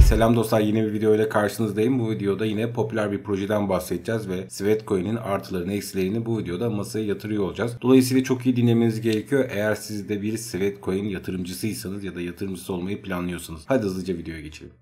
Selam dostlar, yeni bir video ile karşınızdayım. Bu videoda yine popüler bir projeden bahsedeceğiz ve Sweatcoin'in artılarını, eksilerini bu videoda masaya yatırıyor olacağız. Dolayısıyla çok iyi dinlemeniz gerekiyor eğer siz de bir Sweatcoin yatırımcısıysanız ya da yatırımcısı olmayı planlıyorsanız. Hadi hızlıca videoya geçelim.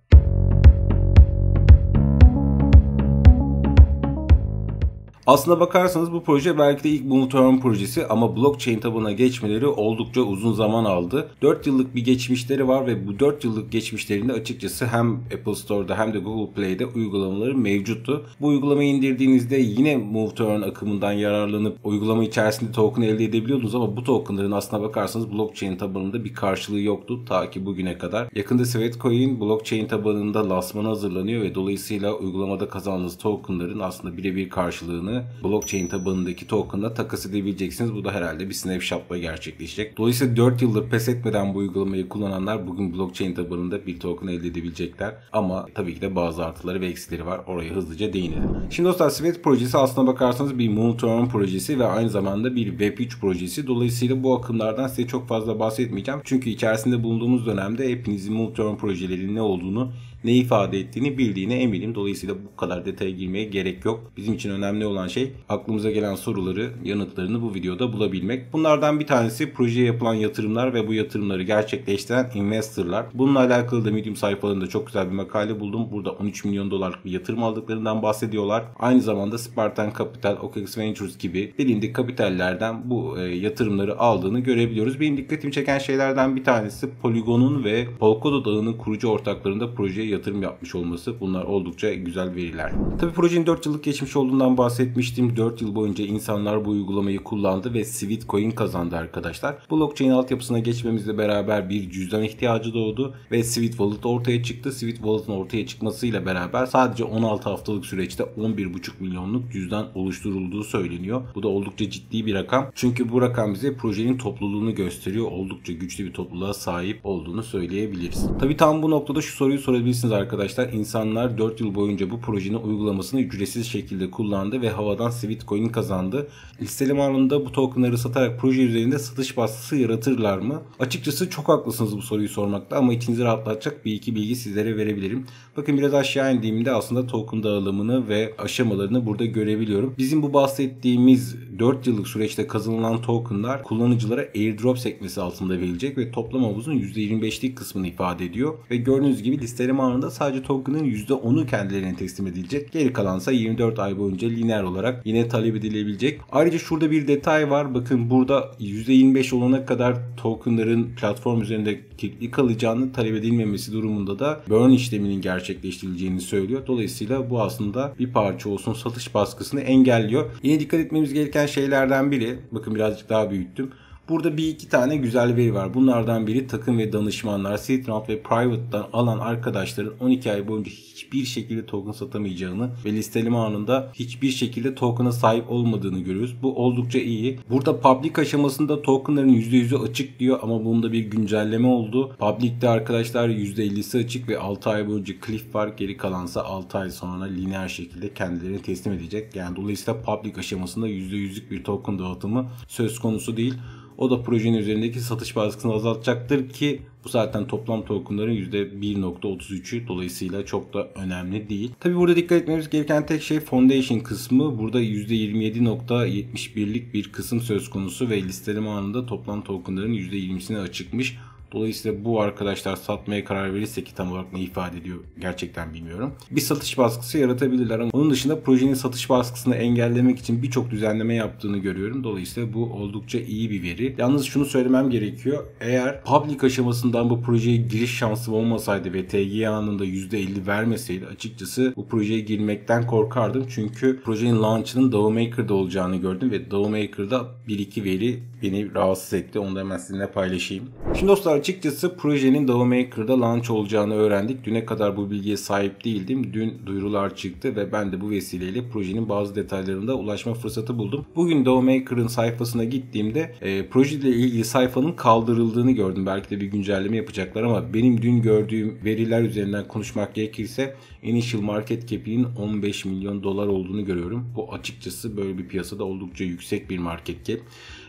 Aslına bakarsanız bu proje belki de ilk Moonturn projesi ama blockchain tabanına geçmeleri oldukça uzun zaman aldı. 4 yıllık bir geçmişleri var ve bu 4 yıllık geçmişlerinde açıkçası hem Apple Store'da hem de Google Play'de uygulamaları mevcuttu. Bu uygulamayı indirdiğinizde yine Moonturn akımından yararlanıp uygulama içerisinde token elde edebiliyordunuz ama bu tokenların aslına bakarsanız blockchain tabanında bir karşılığı yoktu ta ki bugüne kadar. Yakında Sweatcoin blockchain tabanında lansmanı hazırlanıyor ve dolayısıyla uygulamada kazandığınız tokenların aslında birebir karşılığını blockchain tabanındaki token'la takas edebileceksiniz. Bu da herhalde bir snapshot'la gerçekleşecek. Dolayısıyla 4 yıldır pes etmeden bu uygulamayı kullananlar bugün blockchain tabanında bir token elde edebilecekler. Ama tabii ki de bazı artıları ve eksileri var. Oraya hızlıca değinelim. Şimdi dostlar, Sweat projesi aslına bakarsanız bir Moonturn projesi ve aynı zamanda bir Web3 projesi. Dolayısıyla bu akımlardan size çok fazla bahsetmeyeceğim. Çünkü içerisinde bulunduğumuz dönemde hepinizin Moonturn projelerinin ne olduğunu, ne ifade ettiğini bildiğine eminim. Dolayısıyla bu kadar detaya girmeye gerek yok. Bizim için önemli olan şey aklımıza gelen soruları, yanıtlarını bu videoda bulabilmek. Bunlardan bir tanesi projeye yapılan yatırımlar ve bu yatırımları gerçekleştiren investorlar. Bununla alakalı da Medium sayfalarında çok güzel bir makale buldum. Burada 13 milyon dolarlık bir yatırım aldıklarından bahsediyorlar. Aynı zamanda Spartan Capital, OKX Ventures gibi bilindik kapitallerden bu yatırımları aldığını görebiliyoruz. Benim dikkatimi çeken şeylerden bir tanesi Polygon'un ve Polkadot ağının kurucu ortaklarında projeye yatırım yapmış olması. Bunlar oldukça güzel veriler. Tabii projenin 4 yıllık geçmiş olduğundan bahsetmiştim. 4 yıl boyunca insanlar bu uygulamayı kullandı ve Sweatcoin kazandı arkadaşlar. Blockchain altyapısına geçmemizle beraber bir cüzdan ihtiyacı doğdu ve Sweat Wallet ortaya çıktı. Sweat Wallet'ın ortaya çıkmasıyla beraber sadece 16 haftalık süreçte 11,5 milyonluk cüzdan oluşturulduğu söyleniyor. Bu da oldukça ciddi bir rakam. Çünkü bu rakam bize projenin topluluğunu gösteriyor. Oldukça güçlü bir topluluğa sahip olduğunu söyleyebiliriz. Tabii tam bu noktada şu soruyu sorabilirsiniz arkadaşlar. İnsanlar 4 yıl boyunca bu projenin uygulamasını ücretsiz şekilde kullandı ve havadan Sweatcoin kazandı. Listeleme anında bu tokenları satarak proje üzerinde satış baskısı yaratırlar mı? Açıkçası çok haklısınız bu soruyu sormakta ama içinizi rahatlatacak bir iki bilgi sizlere verebilirim. Bakın biraz aşağı indiğimde aslında token dağılımını ve aşamalarını burada görebiliyorum. Bizim bu bahsettiğimiz 4 yıllık süreçte kazanılan tokenlar kullanıcılara airdrop sekmesi altında verilecek ve toplam havuzun %25'lik kısmını ifade ediyor. Ve gördüğünüz gibi listeleme anında sadece token'ın %10'u kendilerine teslim edilecek. Geri kalansa 24 ay boyunca lineer olarak yine talep edilebilecek. Ayrıca şurada bir detay var. Bakın burada %25 olana kadar tokenların platform üzerinde kilitli kalacağını, talep edilmemesi durumunda da burn işleminin gerçekleştirileceğini söylüyor. Dolayısıyla bu aslında bir parça olsun satış baskısını engelliyor. Yine dikkat etmemiz gereken şeylerden biri, bakın birazcık daha büyüttüm. Burada bir iki tane güzel veri var. Bunlardan biri takım ve danışmanlar, seed round ve private'dan alan arkadaşların 12 ay boyunca hiçbir şekilde token satamayacağını ve listeleme anında hiçbir şekilde token'a sahip olmadığını görüyoruz. Bu oldukça iyi. Burada public aşamasında tokenların %100'ü açık diyor ama bunda bir güncelleme oldu. Public'te arkadaşlar %50'si açık ve 6 ay boyunca cliff var. Geri kalansa 6 ay sonra lineer şekilde kendilerini teslim edecek. Yani dolayısıyla public aşamasında %100'lük bir token dağıtımı söz konusu değil. O da projenin üzerindeki satış baskısını azaltacaktır ki bu zaten toplam tokenların %1.33'ü, dolayısıyla çok da önemli değil. Tabi burada dikkat etmemiz gereken tek şey foundation kısmı. Burada %27.71'lik bir kısım söz konusu ve listeleme anında toplam tokenların %20'sine açıkmış. Dolayısıyla bu arkadaşlar satmaya karar verirse, ki tam olarak ne ifade ediyor gerçekten bilmiyorum, bir satış baskısı yaratabilirler ama onun dışında projenin satış baskısını engellemek için birçok düzenleme yaptığını görüyorum. Dolayısıyla bu oldukça iyi bir veri. Yalnız şunu söylemem gerekiyor. Eğer public aşamasından bu projeye giriş şansım olmasaydı ve TG anında %50 vermeseydi açıkçası bu projeye girmekten korkardım. Çünkü projenin launch'ının DAOmaker'da olacağını gördüm ve DAOmaker'da 1-2 veri beni rahatsız etti. Onu da hemen sizinle paylaşayım. Şimdi dostlar, açıkçası projenin DAOmaker'da launch olacağını öğrendik. Düne kadar bu bilgiye sahip değildim. Dün duyurular çıktı ve ben de bu vesileyle projenin bazı detaylarına ulaşma fırsatı buldum. Bugün DAOmaker'ın sayfasına gittiğimde projeyle ilgili sayfanın kaldırıldığını gördüm. Belki de bir güncelleme yapacaklar ama benim dün gördüğüm veriler üzerinden konuşmak gerekirse initial market cap'inin 15 milyon dolar olduğunu görüyorum. Bu açıkçası böyle bir piyasada oldukça yüksek bir market cap.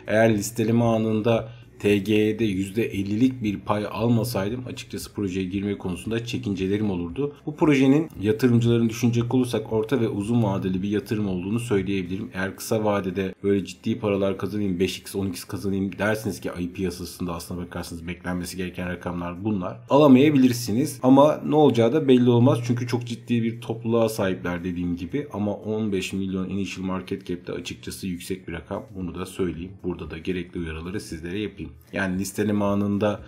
Eğer listeleme anında TG'de %50'lik bir pay almasaydım açıkçası projeye girme konusunda çekincelerim olurdu. Bu projenin yatırımcıların düşünecek olursak orta ve uzun vadeli bir yatırım olduğunu söyleyebilirim. Eğer kısa vadede böyle ciddi paralar kazanayım, 5x 10x kazanayım dersiniz ki ayı piyasasında aslına bakarsanız beklenmesi gereken rakamlar bunlar. Alamayabilirsiniz ama ne olacağı da belli olmaz. Çünkü çok ciddi bir topluluğa sahipler dediğim gibi ama 15 milyon initial market cap'te açıkçası yüksek bir rakam. Bunu da söyleyeyim. Burada da gerekli uyarıları sizlere yapayım. Yani listeleme anında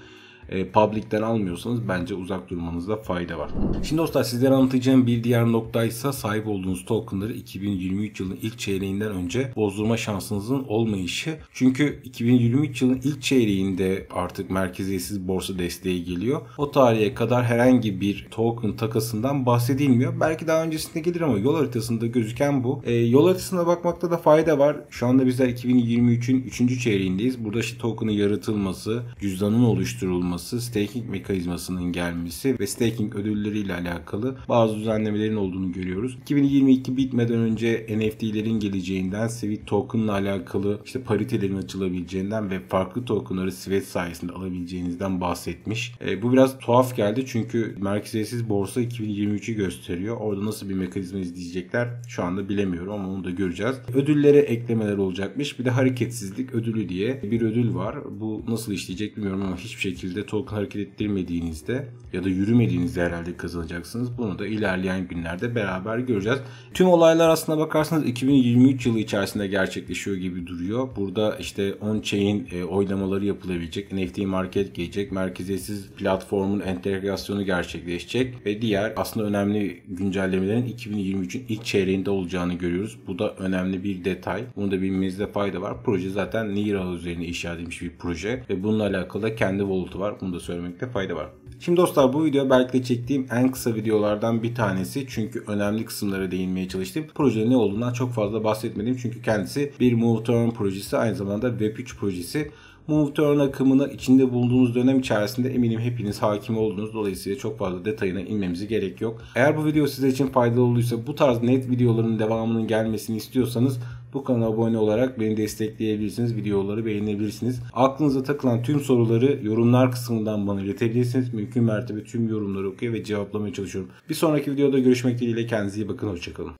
public'ten almıyorsanız bence uzak durmanızda fayda var. Şimdi dostlar sizlere anlatacağım bir diğer noktaysa sahip olduğunuz tokenları 2023 yılının ilk çeyreğinden önce bozdurma şansınızın olmayışı. Çünkü 2023 yılının ilk çeyreğinde artık merkeziyetsiz borsa desteği geliyor. O tarihe kadar herhangi bir token takasından bahsedilmiyor. Belki daha öncesinde gelir ama yol haritasında gözüken bu. Yol haritasına bakmakta da fayda var. Şu anda bizler 2023'ün 3. çeyreğindeyiz. Burada işte token'ın yaratılması, cüzdanın oluşturulması, staking mekanizmasının gelmesi ve staking ödülleriyle alakalı bazı düzenlemelerin olduğunu görüyoruz. 2022 bitmeden önce NFT'lerin geleceğinden, Sweat Token ile alakalı işte paritelerin açılabileceğinden ve farklı tokenları Sweat sayesinde alabileceğinizden bahsetmiş. Bu biraz tuhaf geldi çünkü merkeziyetsiz borsa 2023'ü gösteriyor. Orada nasıl bir mekanizma izleyecekler şu anda bilemiyorum ama onu da göreceğiz. Ödüllere eklemeler olacakmış. Bir de hareketsizlik ödülü diye bir ödül var. Bu nasıl işleyecek bilmiyorum ama hiçbir şekilde token hareket ettirmediğinizde ya da yürümediğinizde herhalde kazanacaksınız. Bunu da ilerleyen günlerde beraber göreceğiz. Tüm olaylar aslına bakarsanız 2023 yılı içerisinde gerçekleşiyor gibi duruyor. Burada işte on-chain oylamaları yapılabilecek, NFT market gelecek, merkeziyetsiz platformun entegrasyonu gerçekleşecek ve diğer aslında önemli güncellemelerin 2023'ün ilk çeyreğinde olacağını görüyoruz. Bu da önemli bir detay. Bunu da bilmenizde fayda var. Proje zaten Near ağı üzerine inşa edilmiş bir proje ve bununla alakalı da kendi wallet'u var. Bunu da söylemekte fayda var. Şimdi dostlar bu video belki de çektiğim en kısa videolardan bir tanesi. Çünkü önemli kısımlara değinmeye çalıştım. Projenin ne olduğundan çok fazla bahsetmedim. Çünkü kendisi bir Move to Earn projesi. Aynı zamanda Web3 projesi. Move to Earn akımına içinde bulunduğunuz dönem içerisinde eminim hepiniz hakim oldunuz. Dolayısıyla çok fazla detayına inmemize gerek yok. Eğer bu video sizler için faydalı olduysa bu tarz net videoların devamının gelmesini istiyorsanız bu kanala abone olarak beni destekleyebilirsiniz. Videoları beğenebilirsiniz. Aklınıza takılan tüm soruları yorumlar kısmından bana iletebilirsiniz. Mümkün mertebe tüm yorumları okuyor ve cevaplamaya çalışıyorum. Bir sonraki videoda görüşmek dileğiyle kendinize iyi bakın. Hoşçakalın.